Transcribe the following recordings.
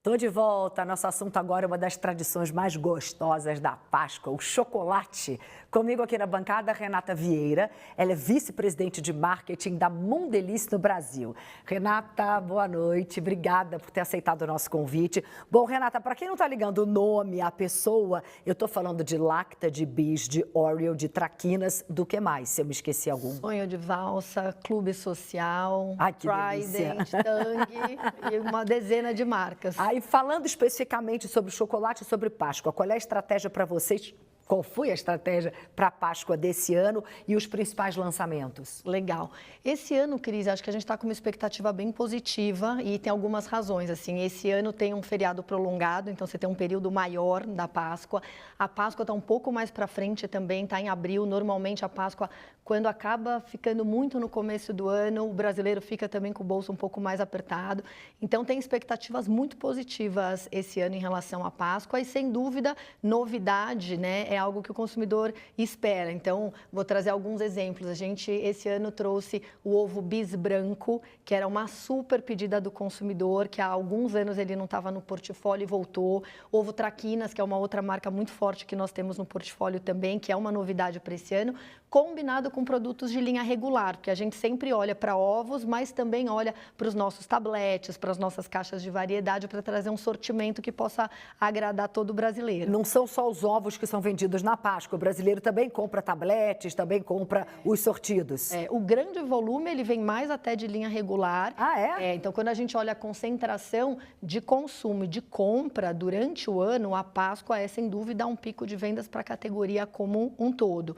Tô de volta. Nosso assunto agora é uma das tradições mais gostosas da Páscoa, o chocolate. Comigo aqui na bancada, Renata Vieira. Ela é vice-presidente de marketing da Mondelez no Brasil. Renata, boa noite. Obrigada por ter aceitado o nosso convite. Bom, Renata, para quem não está ligando o nome à pessoa, eu estou falando de Lacta, de Bis, de Oreo, de Traquinas, do que mais? Se eu me esqueci algum. Sonho de valsa, clube social, Ai, que delícia. Trident, Tang e uma dezena de marcas. Aí, falando especificamente sobre chocolate e sobre Páscoa, qual é a estratégia para vocês? Qual foi a estratégia para a Páscoa desse ano e os principais lançamentos? Legal. Esse ano, Cris, acho que a gente está com uma expectativa bem positiva e tem algumas razões. Assim, esse ano tem um feriado prolongado, então você tem um período maior da Páscoa. A Páscoa está um pouco mais para frente também, está em abril. Normalmente a Páscoa, quando acaba ficando muito no começo do ano, o brasileiro fica também com o bolso um pouco mais apertado. Então tem expectativas muito positivas esse ano em relação à Páscoa e, sem dúvida, novidade, né? É algo que o consumidor espera. Então, vou trazer alguns exemplos. A gente, esse ano, trouxe o ovo Bis branco, que era uma super pedida do consumidor, que há alguns anos ele não estava no portfólio e voltou. Ovo Traquinas, que é uma outra marca muito forte que nós temos no portfólio também, que é uma novidade para esse ano, combinado com produtos de linha regular, porque a gente sempre olha para ovos, mas também olha para os nossos tabletes, para as nossas caixas de variedade, para trazer um sortimento que possa agradar todo brasileiro. Não são só os ovos que são vendidos na Páscoa. O brasileiro também compra tabletes, também compra os sortidos. O grande volume, ele vem mais até de linha regular. Ah, é? Então, quando a gente olha a concentração de consumo e de compra durante o ano, a Páscoa é, sem dúvida, um pico de vendas para a categoria como um todo.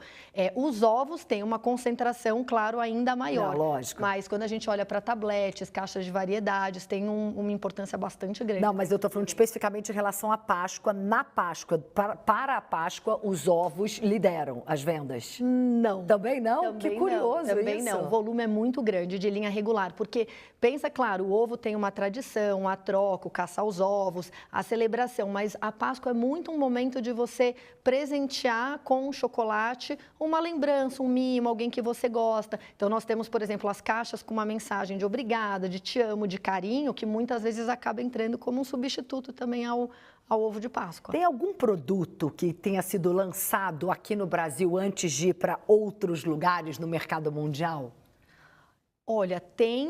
Os ovos têm uma concentração, claro, ainda maior. Não, lógico. Mas quando a gente olha para tabletes, caixas de variedades, tem uma importância bastante grande. Não, mas eu estou falando especificamente em relação à Páscoa. Na Páscoa, para a Páscoa, os ovos lideram as vendas? Não. Também não? Também que curioso não. Também isso. não. O volume é muito grande de linha regular, porque pensa, claro, o ovo tem uma tradição, a troca, o caça aos ovos, a celebração, mas a Páscoa é muito um momento de você presentear com um chocolate uma lembrança, um mimo, alguém que você gosta. Então, nós temos, por exemplo, as caixas com uma mensagem de obrigada, de te amo, de carinho, que muitas vezes acaba entrando como um substituto também ao ovo de Páscoa. Tem algum produto que tenha sido lançado aqui no Brasil antes de ir para outros lugares no mercado mundial? Olha,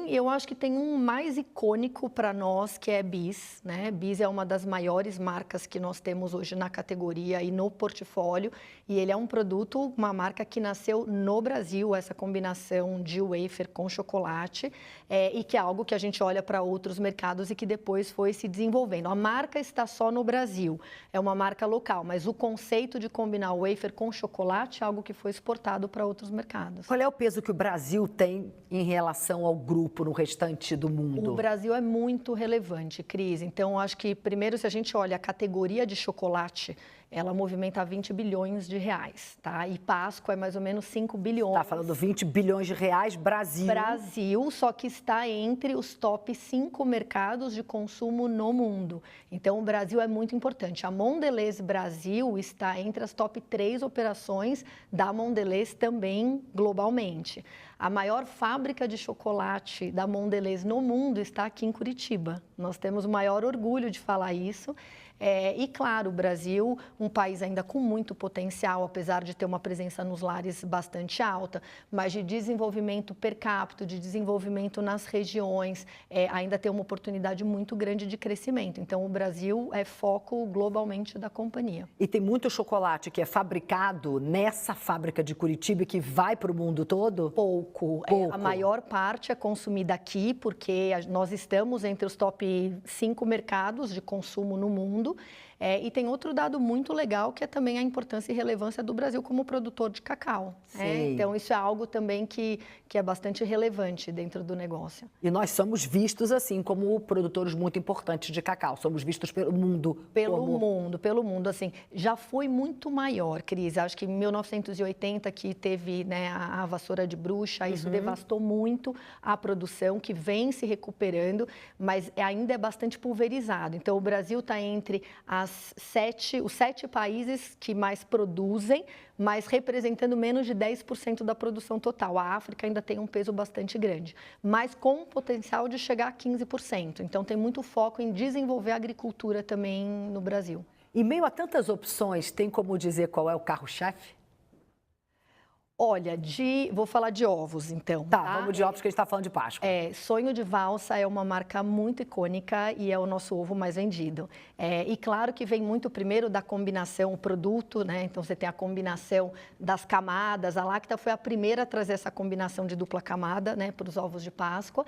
eu acho que tem um mais icônico para nós, que é Bis, né? Bis é uma das maiores marcas que nós temos hoje na categoria e no portfólio, e ele é um produto, uma marca que nasceu no Brasil, essa combinação de wafer com chocolate, e que é algo que a gente olha para outros mercados e que depois foi se desenvolvendo. A marca está só no Brasil, é uma marca local, mas o conceito de combinar o wafer com chocolate é algo que foi exportado para outros mercados. Qual é o peso que o Brasil tem em relação ao grupo no restante do mundo? O Brasil é muito relevante, Cris. Então, acho que, primeiro, se a gente olha a categoria de chocolate, ela movimenta 20 bilhões de reais, tá? E Páscoa é mais ou menos 5 bilhões. Está falando 20 bilhões de reais, Brasil. Brasil, só que está entre os top 5 mercados de consumo no mundo. Então, o Brasil é muito importante. A Mondelez Brasil está entre as top 3 operações da Mondelez também globalmente. A maior fábrica de chocolate da Mondelez no mundo está aqui em Curitiba. Nós temos o maior orgulho de falar isso. E, claro, o Brasil, um país ainda com muito potencial, apesar de ter uma presença nos lares bastante alta, mas de desenvolvimento per capita, de desenvolvimento nas regiões, ainda tem uma oportunidade muito grande de crescimento. Então, o Brasil é foco globalmente da companhia. E tem muito chocolate que é fabricado nessa fábrica de Curitiba e que vai para o mundo todo? Pouco. A maior parte é consumida aqui, porque nós estamos entre os top 5 mercados de consumo no mundo. E tem outro dado muito legal, que é também a importância e relevância do Brasil como produtor de cacau. Então, isso é algo também que é bastante relevante dentro do negócio. E nós somos vistos, assim, como produtores muito importantes de cacau. Somos vistos pelo mundo. Pelo mundo. Assim, já foi muito maior, Cris. Acho que em 1980, que teve, né, a vassoura de bruxa, Xuxa, isso devastou muito a produção, que vem se recuperando, mas ainda é bastante pulverizado. Então, o Brasil está entre os 7 países que mais produzem, mas representando menos de 10% da produção total. A África ainda tem um peso bastante grande, mas com potencial de chegar a 15%. Então, tem muito foco em desenvolver a agricultura também no Brasil. Em meio a tantas opções, tem como dizer qual é o carro-chefe? Olha, vou falar de ovos, então. Tá, vamos de ovos, que a gente está falando de Páscoa. Sonho de Valsa é uma marca muito icônica e é o nosso ovo mais vendido. E claro que vem muito primeiro da combinação, o produto, né? Então, você tem a combinação das camadas. A Lacta foi a primeira a trazer essa combinação de dupla camada, né, para os ovos de Páscoa.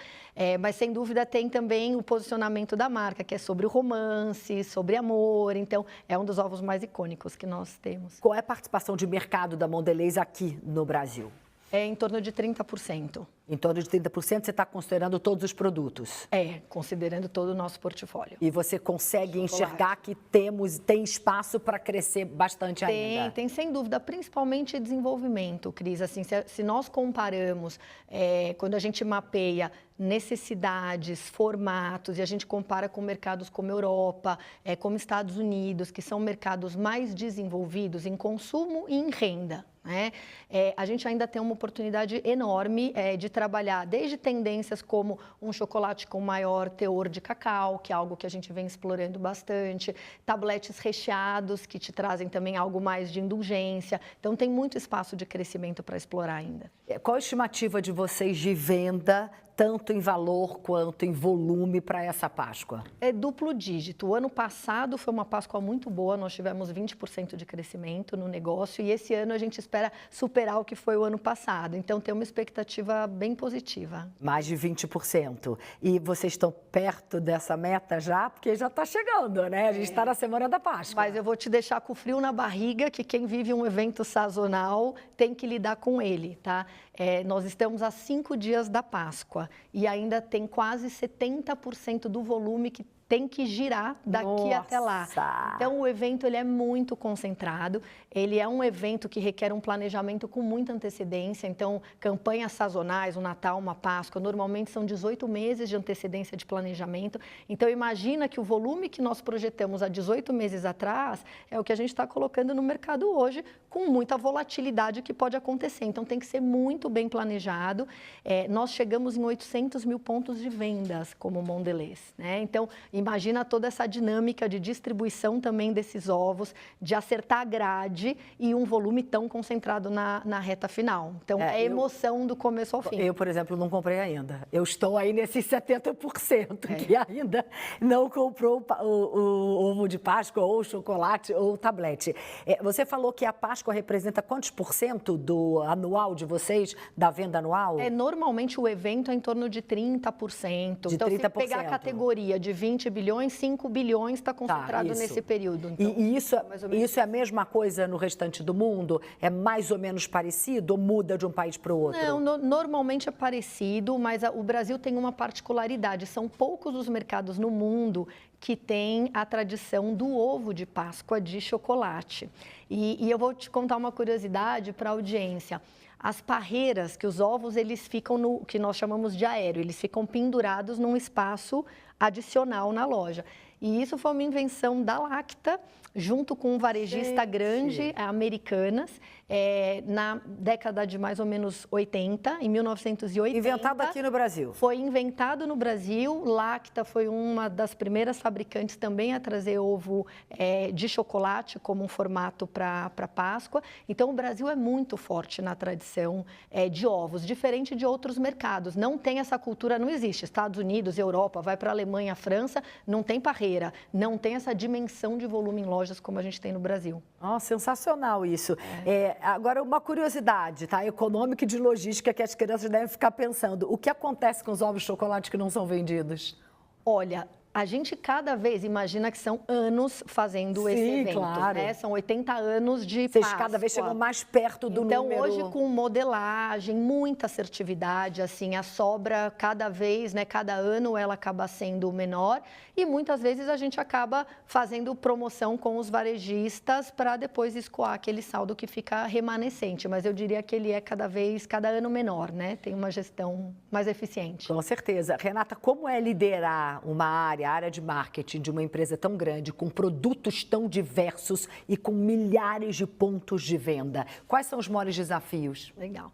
Mas, sem dúvida, tem também o posicionamento da marca, que é sobre o romance, sobre amor. Então, é um dos ovos mais icônicos que nós temos. Qual é a participação de mercado da Mondelez aqui no Brasil? É em torno de 30%. Em torno de 30%, você está considerando todos os produtos? Considerando todo o nosso portfólio. E você consegue enxergar que tem espaço para crescer bastante ainda? Tem sem dúvida, principalmente desenvolvimento, Cris. Assim, se nós comparamos, quando a gente mapeia necessidades, formatos, e a gente compara com mercados como Europa, como Estados Unidos, que são mercados mais desenvolvidos em consumo e em renda, né? A gente ainda tem uma oportunidade enorme de trabalhar desde tendências como um chocolate com maior teor de cacau, que é algo que a gente vem explorando bastante, tabletes recheados, que te trazem também algo mais de indulgência. Então, tem muito espaço de crescimento para explorar ainda. Qual a estimativa de vocês de venda, tanto em valor quanto em volume, para essa Páscoa? É duplo dígito. O ano passado foi uma Páscoa muito boa, nós tivemos 20% de crescimento no negócio e esse ano a gente espera superar o que foi o ano passado. Então, tem uma expectativa bem positiva. Mais de 20%. E vocês estão perto dessa meta já? Porque já está chegando, né? A gente está na semana da Páscoa. Mas eu vou te deixar com frio na barriga, que quem vive um evento sazonal tem que lidar com ele, tá? Nós estamos a 5 dias da Páscoa e ainda tem quase 70% do volume que tem que girar daqui até lá. Então, o evento ele é muito concentrado, ele é um evento que requer um planejamento com muita antecedência. Então, campanhas sazonais, um Natal, uma Páscoa, normalmente são 18 meses de antecedência de planejamento. Então, imagina que o volume que nós projetamos há 18 meses atrás é o que a gente está colocando no mercado hoje, com muita volatilidade que pode acontecer. Então, tem que ser muito bem planejado. Nós chegamos em 800 mil pontos de vendas como Mondelez, né? Então, imagina toda essa dinâmica de distribuição também desses ovos, de acertar a grade e um volume tão concentrado na reta final. Então, é emoção do começo ao fim. Eu, por exemplo, não comprei ainda. Eu estou aí nesses 70% que ainda não comprou o ovo de Páscoa, ou o chocolate, ou o tablete. Você falou que a Páscoa representa quantos % do anual de vocês, da venda anual? Normalmente o evento é em torno de 30%. Então, 30%. Se pegar a categoria de 20 bilhões, 5 bilhões está concentrado nesse período. Então, e isso é a mesma coisa no restante do mundo? É mais ou menos parecido ou muda de um país para o outro? Não, normalmente é parecido, mas o Brasil tem uma particularidade. São poucos os mercados no mundo que têm a tradição do ovo de Páscoa de chocolate. E eu vou te contar uma curiosidade para a audiência. As parreiras, que os ovos eles ficam no que nós chamamos de aéreo, eles ficam pendurados num espaço adicional na loja. E isso foi uma invenção da Lacta, junto com um varejista grande, Americanas, na década de mais ou menos 80, em 1980. Inventado aqui no Brasil. Foi inventado no Brasil. Lacta foi uma das primeiras fabricantes também a trazer ovo de chocolate como um formato para Páscoa. Então, o Brasil é muito forte na tradição de ovos, diferente de outros mercados. Não tem essa cultura, não existe. Estados Unidos, Europa, vai para a Alemanha, França, não tem parreira, não tem essa dimensão de volume em lojas como a gente tem no Brasil. Sensacional isso. Agora, uma curiosidade, tá? Econômica e de logística que as crianças devem ficar pensando. O que acontece com os ovos de chocolate que não são vendidos? Olha, A gente cada vez imagina que são anos fazendo esse Sim, evento, claro. né? São 80 anos de Vocês Páscoa. cada vez chegam mais perto do então, número. hoje com modelagem, muita assertividade, assim, a sobra cada vez, né, cada ano ela acaba sendo menor e muitas vezes a gente acaba fazendo promoção com os varejistas para depois escoar aquele saldo que fica remanescente, mas eu diria que ele é cada ano menor, né? Tem uma gestão mais eficiente. Com certeza. Renata, como é liderar uma área, a área de marketing de uma empresa tão grande, com produtos tão diversos e com milhares de pontos de venda? Quais são os maiores desafios? Legal.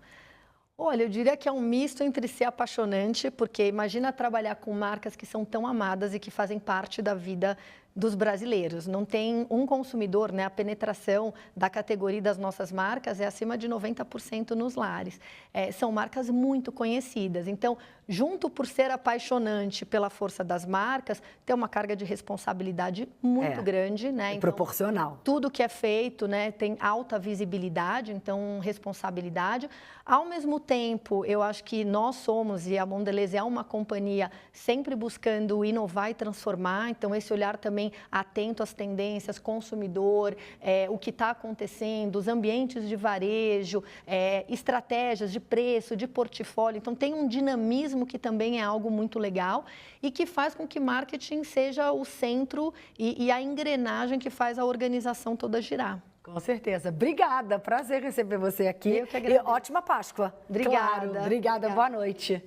Olha, eu diria que é um misto entre ser apaixonante, porque imagina trabalhar com marcas que são tão amadas e que fazem parte da vida dos brasileiros. Não tem um consumidor, né? A penetração da categoria das nossas marcas é acima de 90% nos lares. São marcas muito conhecidas. Então, junto por ser apaixonante pela força das marcas, tem uma carga de responsabilidade muito grande, né? Então, proporcional. Tudo que é feito, né, tem alta visibilidade, então responsabilidade. Ao mesmo tempo, eu acho que nós somos, e a Mondelez é uma companhia sempre buscando inovar e transformar, então esse olhar também atento às tendências, consumidor, o que está acontecendo, os ambientes de varejo, estratégias de preço, de portfólio. Então, tem um dinamismo que também é algo muito legal e que faz com que marketing seja o centro e a engrenagem que faz a organização toda girar. Com certeza. Obrigada. Prazer receber você aqui. Eu que agradeço. E ótima Páscoa. Obrigada. Claro. Obrigada. Boa noite.